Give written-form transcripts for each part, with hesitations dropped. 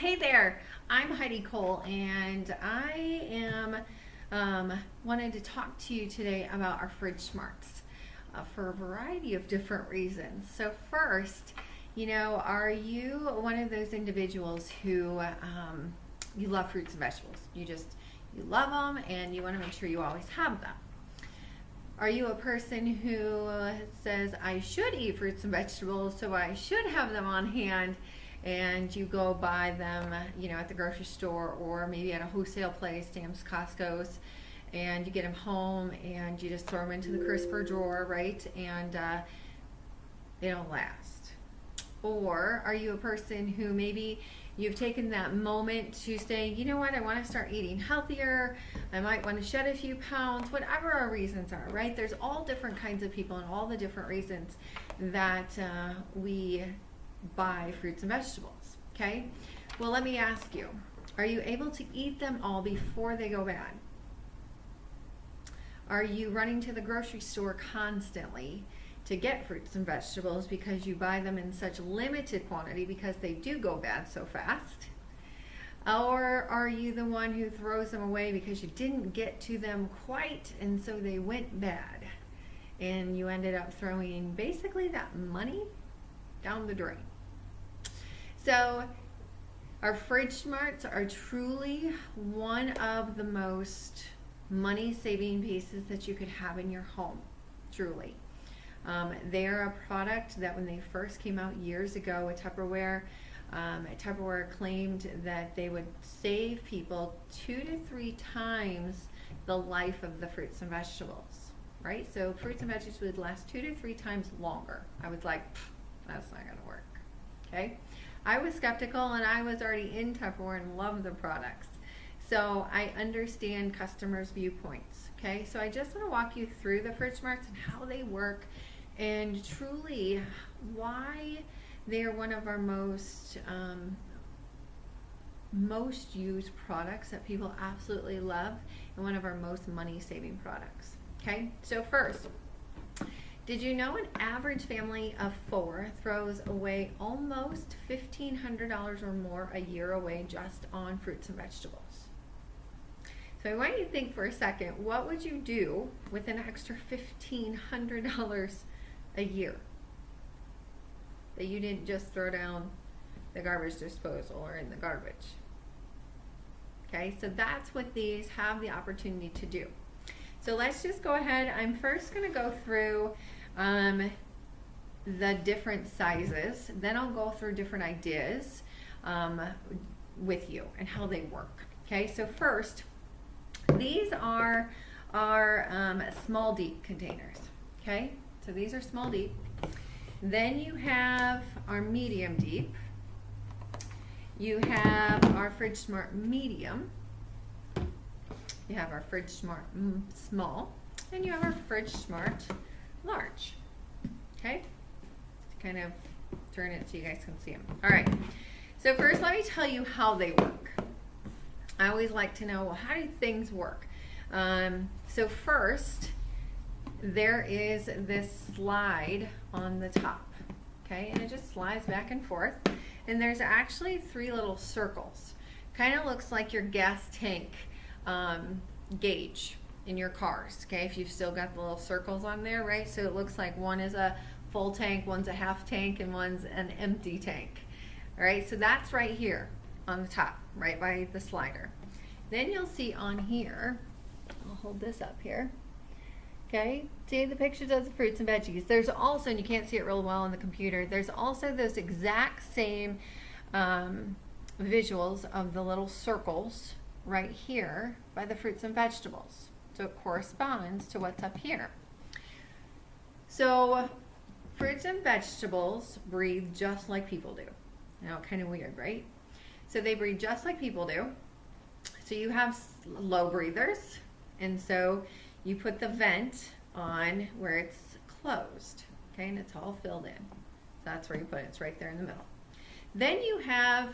Hey there, I'm Heidi Cole, and I am wanted to talk to you today about our Fridgesmarts for a variety of different reasons. So first, are you one of those individuals who you love fruits and vegetables? You love them, and you want to make sure you always have them. Are you a person who says, I should eat fruits and vegetables, so I should have them on hand, and you go buy them, at the grocery store or maybe at a wholesale place, Sam's, Costco's, and you get them home and you just throw them into the crisper drawer, right? And they don't last. Or are you a person who maybe you've taken that moment to say, you know what, I want to start eating healthier, I might want to shed a few pounds, whatever our reasons are, right? There's all different kinds of people and all the different reasons that we buy fruits and vegetables, okay? Well, let me ask you, are you able to eat them all before they go bad? Are you running to the grocery store constantly to get fruits and vegetables because you buy them in such limited quantity because they do go bad so fast? Or are you the one who throws them away because you didn't get to them quite and so they went bad and you ended up throwing basically that money down the drain? So our Fridgesmarts are truly one of the most money-saving pieces that you could have in your home, truly. They're a product that when they first came out years ago with Tupperware, Tupperware claimed that they would save people 2 to 3 times the life of the fruits and vegetables, right? So fruits and vegetables would last 2 to 3 times longer. I was like, that's not gonna work, okay? I was skeptical, and I was already in Tupperware and loved the products. So I understand customers' viewpoints, okay? So I just want to walk you through the Fridgesmarts and how they work and truly why they're one of our most used products that people absolutely love and one of our most money-saving products, okay? So first, did you know an average family of 4 throws away almost $1,500 or more a year away just on fruits and vegetables? So I want you to think for a second, what would you do with an extra $1,500 a year that you didn't just throw down the garbage disposal or in the garbage? Okay, so that's what these have the opportunity to do. So let's just go ahead. I'm first going to go through the different sizes. Then I'll go through different ideas with you and how they work. Okay, so first, these are our small deep containers. Okay, so these are small deep. Then you have our medium deep. You have our Fridgesmart medium. You have our Fridgesmart small, and you have our Fridgesmart large. Okay, kind of turn it so you guys can see them. All right, so first let me tell you how they work. I always like to know, well, how do things work? So first, there is this slide on the top, okay, and it just slides back and forth, and there's actually 3 little circles. Kind of looks like your gas tank gauge in your cars, okay, if you've still got the little circles on there, right? So it looks like one is a full tank, one's a half tank, and one's an empty tank. All right, so that's right here on the top, right by the slider. Then you'll see on here, I'll hold this up here, okay, see the pictures of the fruits and veggies. There's also, and you can't see it real well on the computer, there's also those exact same visuals of the little circles right here by the fruits and vegetables. So it corresponds to what's up here. So fruits and vegetables breathe just like people do. Now, kind of weird, right? So they breathe just like people do. So you have low breathers, and so you put the vent on where it's closed, okay, and it's all filled in. So that's where you put it. It's right there in the middle. Then you have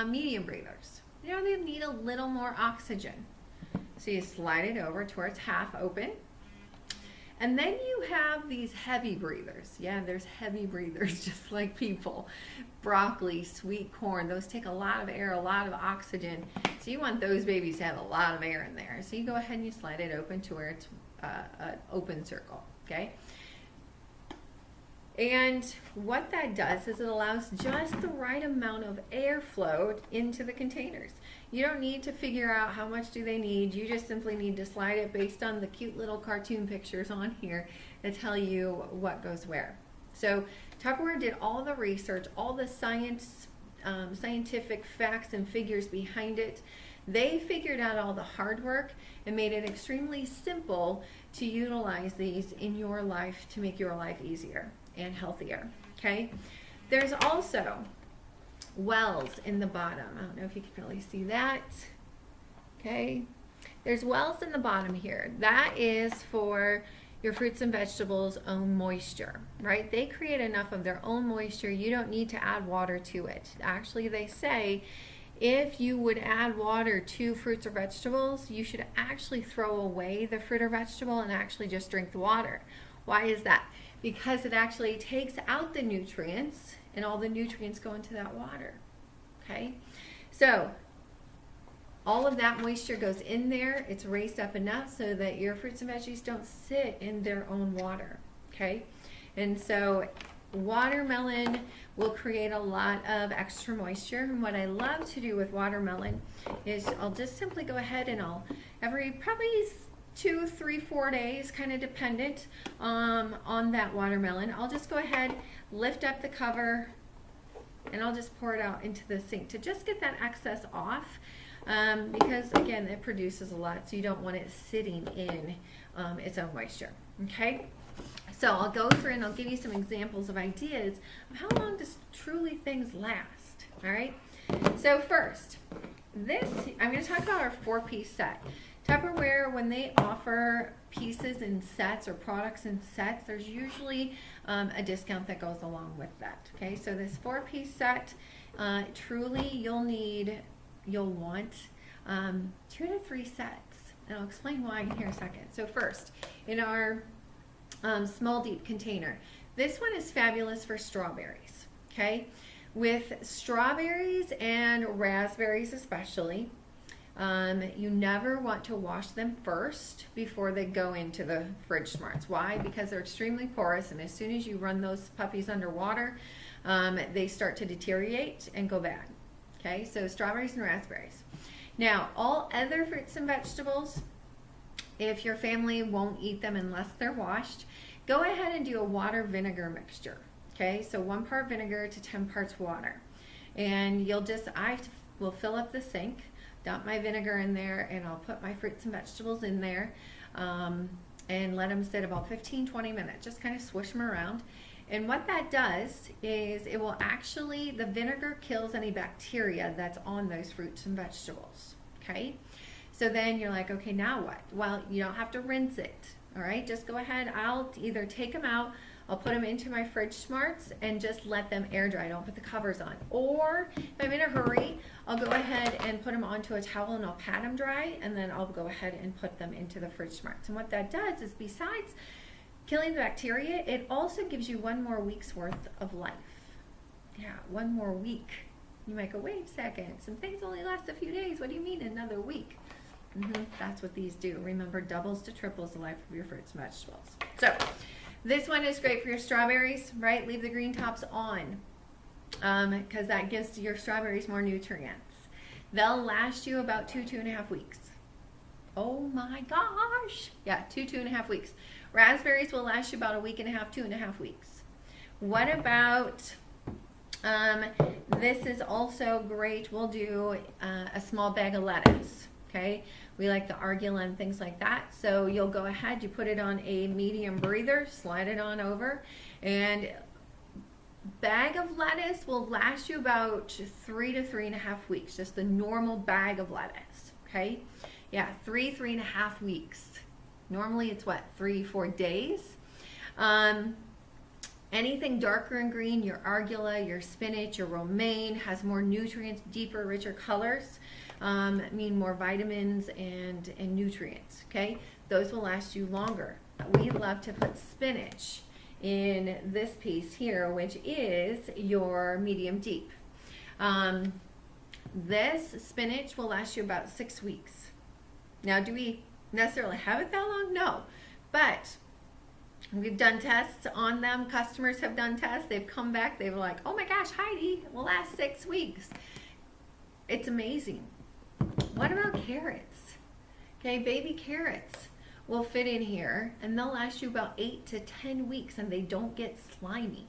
medium breathers. They need a little more oxygen. So you slide it over to where it's half open. And then you have these heavy breathers. Yeah, there's heavy breathers just like people. Broccoli, sweet corn, those take a lot of air, a lot of oxygen. So you want those babies to have a lot of air in there. So you go ahead and you slide it open to where it's an open circle, okay? And what that does is it allows just the right amount of airflow into the containers. You don't need to figure out how much do they need. You just simply need to slide it based on the cute little cartoon pictures on here that tell you what goes where. So Tupperware did all the research, all the scientific facts and figures behind it. They figured out all the hard work and made it extremely simple to utilize these in your life to make your life easier and healthier, okay? There's also wells in the bottom. I don't know if you can really see that, okay? There's wells in the bottom here. That is for your fruits and vegetables' own moisture, right? They create enough of their own moisture. You don't need to add water to it. Actually, they say if you would add water to fruits or vegetables, you should actually throw away the fruit or vegetable and actually just drink the water. Why is that? Because it actually takes out the nutrients and all the nutrients go into that water, okay? So all of that moisture goes in there. It's raised up enough so that your fruits and veggies don't sit in their own water, okay? And so watermelon will create a lot of extra moisture. And what I love to do with watermelon is I'll just simply go ahead and I'll every probably 2, 3, 4 days, kind of dependent on that watermelon, I'll just go ahead, lift up the cover, and I'll just pour it out into the sink to just get that excess off, because again, it produces a lot, so you don't want it sitting in its own moisture, okay? So I'll go through and I'll give you some examples of ideas of how long does truly things last, all right? So first, I'm going to talk about our 4-piece set. Tupperware, when they offer pieces in sets or products in sets, there's usually a discount that goes along with that. Okay, so this 4-piece set, truly you'll want 2 to 3 sets, and I'll explain why in here in a second. So first, in our small deep container, this one is fabulous for strawberries. Okay, with strawberries and raspberries especially. You never want to wash them first before they go into the Fridgesmarts. Why? Because they're extremely porous, and as soon as you run those puppies underwater, they start to deteriorate and go bad. Okay, so strawberries and raspberries. Now, all other fruits and vegetables, if your family won't eat them unless they're washed, go ahead and do a water vinegar mixture. Okay, so 1 part vinegar to 10 parts water. And I will fill up the sink, dump my vinegar in there, and I'll put my fruits and vegetables in there and let them sit about 15-20 minutes. Just kind of swish them around. And what that does is it will actually, the vinegar kills any bacteria that's on those fruits and vegetables. Okay? So then you're like, okay, now what? Well, you don't have to rinse it. All right? Just go ahead. I'll either take them out, I'll put them into my Fridgesmarts and just let them air dry. Don't put the covers on. Or if I'm in a hurry, I'll go ahead and put them onto a towel and I'll pat them dry, and then I'll go ahead and put them into the Fridgesmarts. And what that does is, besides killing the bacteria, it also gives you 1 more week's worth of life. Yeah, 1 more week. You might go, wait a second, some things only last a few days. What do you mean another week? That's what these do. Remember, doubles to triples the life of your fruits and vegetables. So this one is great for your strawberries, right? Leave the green tops on because that gives your strawberries more nutrients. They'll last you about 2.5 weeks. Oh my gosh. Yeah, 2.5 weeks. Raspberries will last you about 1.5 weeks, 2.5 weeks. What about, this is also great. We'll do a small bag of lettuce. Okay, we like the arugula and things like that. So you'll go ahead, you put it on a medium breather, slide it on over, and bag of lettuce will last you about 3 to 3.5 weeks, just the normal bag of lettuce. Okay, yeah, 3.5 weeks. Normally it's what, 3-4 days. Anything darker in green, your arugula, your spinach, your romaine, has more nutrients, deeper, richer colors, mean more vitamins and nutrients, okay? Those will last you longer. we love to put spinach in this piece here, which is your medium deep. This spinach will last you about 6 weeks. Now, do we necessarily have it that long? No, but we've done tests on them. Customers have done tests. They've come back. They were like, oh my gosh, Heidi, it will last 6 weeks. It's amazing. What about carrots? Okay, baby carrots will fit in here and they'll last you about 8 to 10 weeks and they don't get slimy.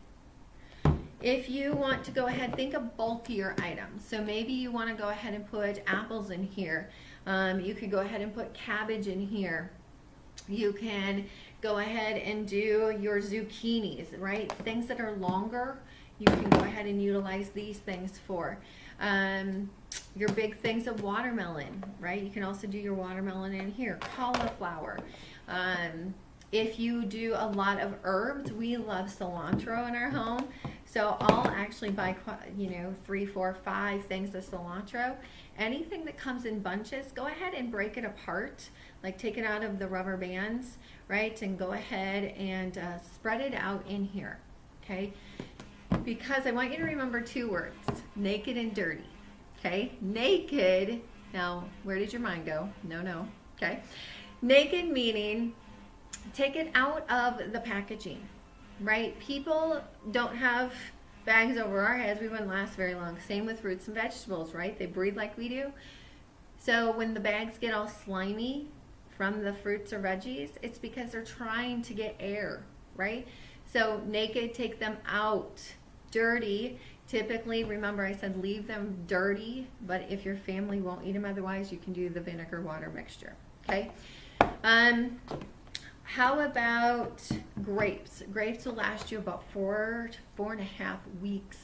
If you want to go ahead, think of bulkier items. So maybe you want to go ahead and put apples in here. You could go ahead and put cabbage in here. You can go ahead and do your zucchinis, right? Things that are longer, you can go ahead and utilize these things for. Your big things of watermelon, right? You can also do your watermelon in here. Cauliflower. If you do a lot of herbs, we love cilantro in our home. So I'll actually buy, 3, 4, 5 things of cilantro. Anything that comes in bunches, go ahead and break it apart. Like take it out of the rubber bands, right? And go ahead and spread it out in here, okay? Because I want you to remember 2 words, naked and dirty, okay? Naked, now where did your mind go? No, okay? Naked meaning take it out of the packaging, right? People don't have bags over our heads. We wouldn't last very long. Same with fruits and vegetables, right? They breathe like we do. So when the bags get all slimy from the fruits or veggies, it's because they're trying to get air, right? So naked, take them out. Dirty, typically, remember I said leave them dirty, but if your family won't eat them otherwise, you can do the vinegar water mixture, okay? How about grapes? Grapes will last you about 4 to 4.5 weeks.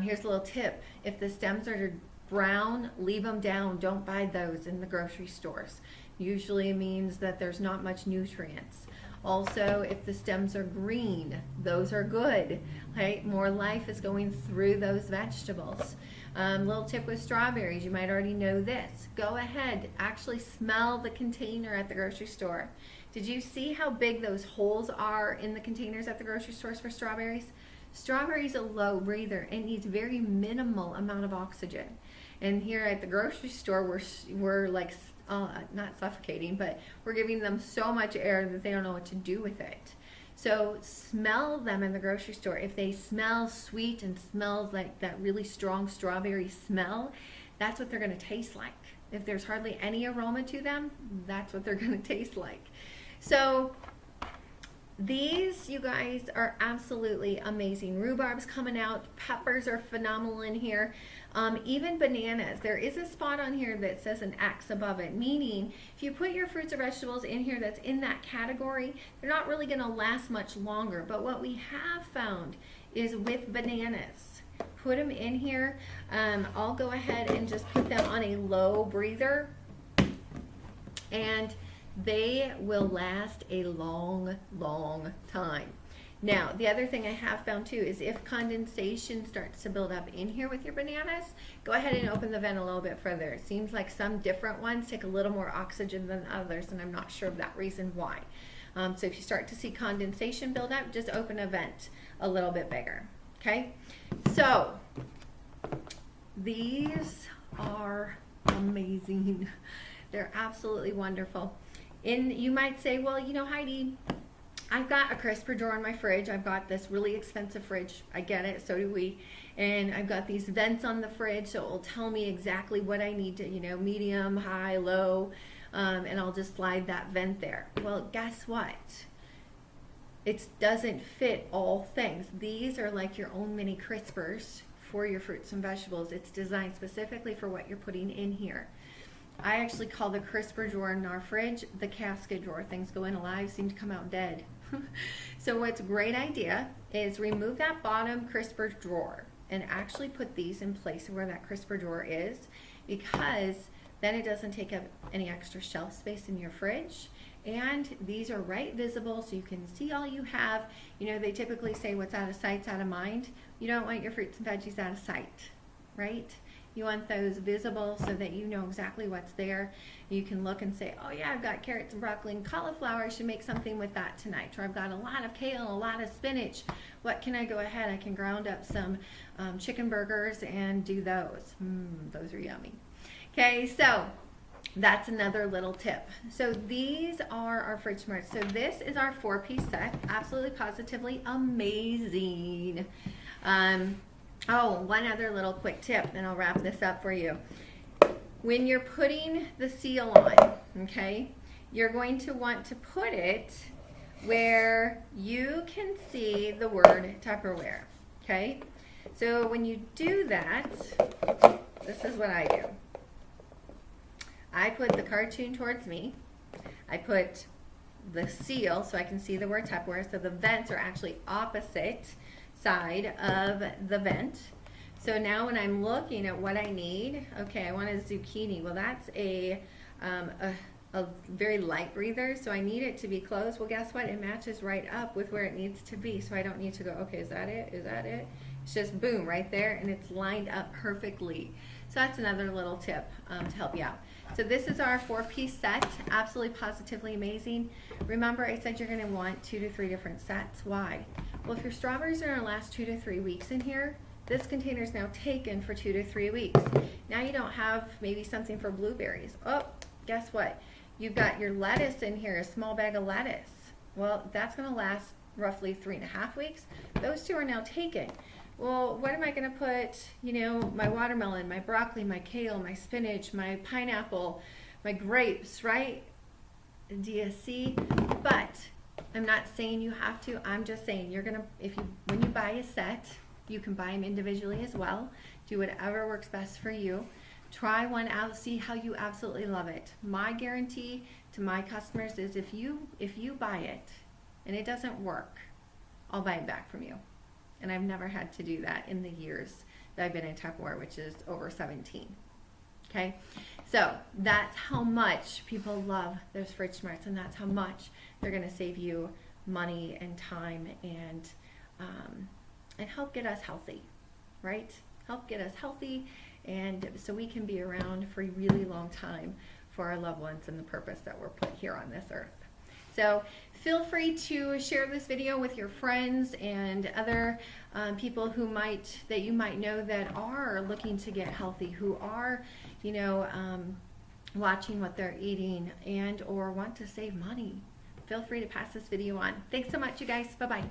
Here's a little tip. If the stems are brown, leave them down. Don't buy those in the grocery stores. Usually it means that there's not much nutrients. Also, if the stems are green, those are good, right? More life is going through those vegetables. Little tip with strawberries, you might already know this. Go ahead, actually smell the container at the grocery store. Did you see how big those holes are in the containers at the grocery stores for strawberries? Strawberries are a low breather and needs very minimal amount of oxygen. And here at the grocery store, we're like, not suffocating, but we're giving them so much air that they don't know what to do with it. So smell them in the grocery store. If they smell sweet and smells like that really strong strawberry smell, that's what they're going to taste like. If there's hardly any aroma to them, that's what they're going to taste like. So these, you guys, are absolutely amazing. Rhubarb's coming out. Peppers are phenomenal in here. Even bananas. There is a spot on here that says an X above it, meaning if you put your fruits or vegetables in here that's in that category, they're not really going to last much longer. But what we have found is with bananas, put them in here. I'll go ahead and just put them on a low breather, and they will last a long, long time. Now, the other thing I have found too is if condensation starts to build up in here with your bananas, go ahead and open the vent a little bit further. It seems like some different ones take a little more oxygen than others, and I'm not sure of that reason why. So if you start to see condensation build up, just open a vent a little bit bigger, okay? So, these are amazing. They're absolutely wonderful. And you might say, well, Heidi, I've got a crisper drawer in my fridge. I've got this really expensive fridge. I get it, so do we. And I've got these vents on the fridge, so it will tell me exactly what I need to, medium, high, low, and I'll just slide that vent there. Well, guess what? It doesn't fit all things. These are like your own mini crispers for your fruits and vegetables. It's designed specifically for what you're putting in here. I actually call the crisper drawer in our fridge the casket drawer. Things go in alive, seem to come out dead. So what's a great idea is remove that bottom crisper drawer and actually put these in place where that crisper drawer is, because then it doesn't take up any extra shelf space in your fridge. And these are right visible so you can see all you have. They typically say what's out of sight's out of mind. You don't want your fruits and veggies out of sight, right? You want those visible so that you know exactly what's there. You can look and say, oh yeah, I've got carrots and broccoli and cauliflower. I should make something with that tonight. Or I've got a lot of kale, a lot of spinach. What can I go ahead? I can ground up some chicken burgers and do those. Those are yummy. Okay, so that's another little tip. So these are our Fridgesmarts. So this is our 4-piece set. Absolutely positively amazing. Oh, one other little quick tip, and I'll wrap this up for you. When you're putting the seal on, okay, you're going to want to put it where you can see the word Tupperware, okay? So when you do that, this is what I do. I put the cartoon towards me. I put the seal so I can see the word Tupperware, so the vents are actually opposite side of the vent. So now when I'm looking at what I need, okay, I want a zucchini. Well, that's a very light breather, so I need it to be closed. Well, guess what? It matches right up with where it needs to be, so I don't need to go, okay, is that it? Is that it? It's just boom, right there, and it's lined up perfectly. So that's another little tip to help you out. So this is our 4-piece set, absolutely positively amazing. Remember, I said you're going to want 2 to 3 different sets. Why? Well, if your strawberries are going to last 2 to 3 weeks in here, this container is now taken for 2 to 3 weeks. Now you don't have maybe something for blueberries. Oh, guess what? You've got your lettuce in here, a small bag of lettuce. Well, that's going to last roughly 3.5 weeks. Those 2 are now taken. Well, what am I going to put, you know, my watermelon, my broccoli, my kale, my spinach, my pineapple, my grapes, right? Do you see? But I'm not saying you have to. I'm just saying you're going to, when you buy a set, you can buy them individually as well. Do whatever works best for you. Try one out, see how you absolutely love it. My guarantee to my customers is if you buy it and it doesn't work, I'll buy it back from you. And I've never had to do that in the years that I've been in Tupperware, which is over 17. Okay, so that's how much people love those Fridgesmarts, and that's how much they're going to save you money and time and help get us healthy, right? Help get us healthy, and so we can be around for a really long time for our loved ones and the purpose that we're put here on this earth. So feel free to share this video with your friends and other people that you might know that are looking to get healthy, who are, you know, watching what they're eating and or want to save money. Feel free to pass this video on. Thanks so much, you guys. Bye-bye.